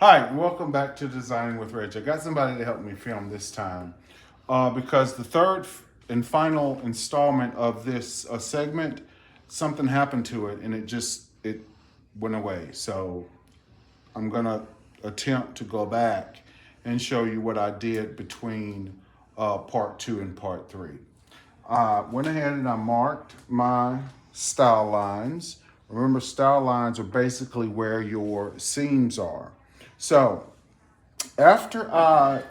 Hi, and welcome back to Designing with Reg. I got somebody to help me film this time because the third and final installment of this segment, something happened to it and it went away. So I'm gonna attempt to go back and show you what I did between part 2 and part 3. I went ahead and I marked my style lines. Remember, style lines are basically where your seams are. So after I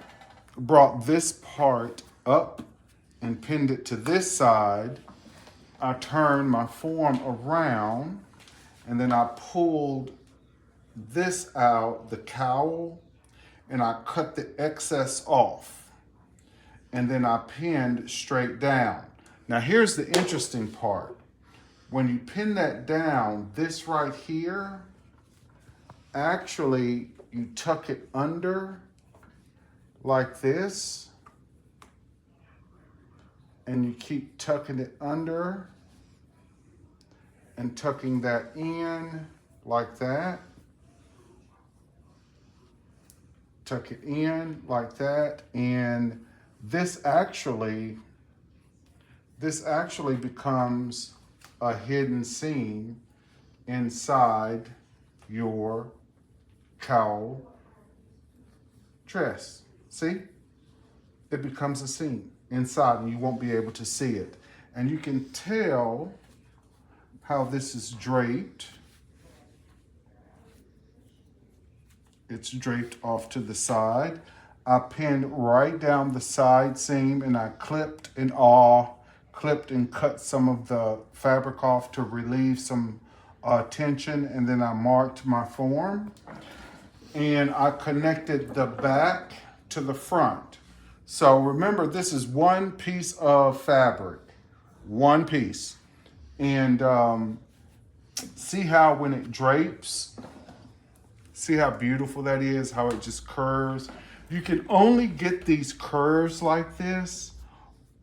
brought this part up and pinned it to this side, I turned my form around and then I pulled this out, the cowl, and I cut the excess off. And then I pinned straight down. Now here's the interesting part. When you pin that down, this right here, actually you tuck it under like this, and you keep tucking it under and tucking that in like that. Tuck it in like that, and this actually becomes a hidden seam inside your cowl dress. See? It becomes a seam inside and you won't be able to see it. And you can tell how this is draped. It's draped off to the side. I pinned right down the side seam and I clipped and cut some of the fabric off to relieve some tension, and then I marked my form and I connected the back to the front. So remember, this is one piece of fabric, one piece. And see how when it drapes, see how beautiful that is, how it just curves. You can only get these curves like this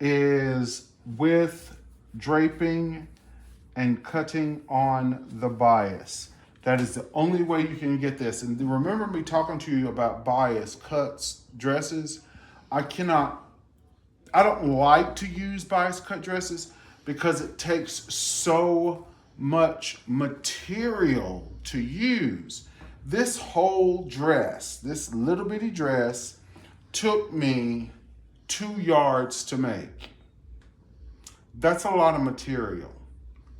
is with draping and cutting on the bias. That is the only way you can get this. And remember me talking to you about bias cuts dresses. I don't like to use bias cut dresses because it takes so much material to use. This whole dress, this little bitty dress, took me 2 yards to make. That's a lot of material.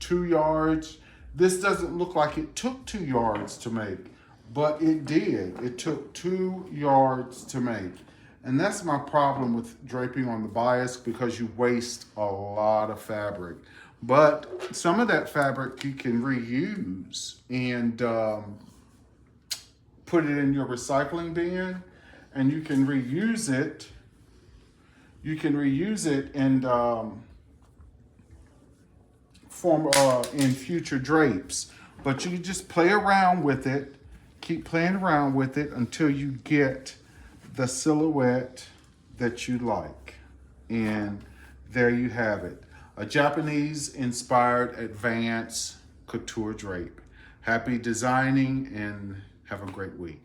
2 yards. This doesn't look like it took 2 yards to make, but it did. It took 2 yards to make. And that's my problem with draping on the bias, because you waste a lot of fabric. But some of that fabric you can reuse and put it in your recycling bin, and you can reuse it. You can reuse it and form in future drapes. But you just play around with it, keep playing around with it until you get the silhouette that you like. And there you have it. A Japanese inspired advanced couture drape. Happy designing and have a great week.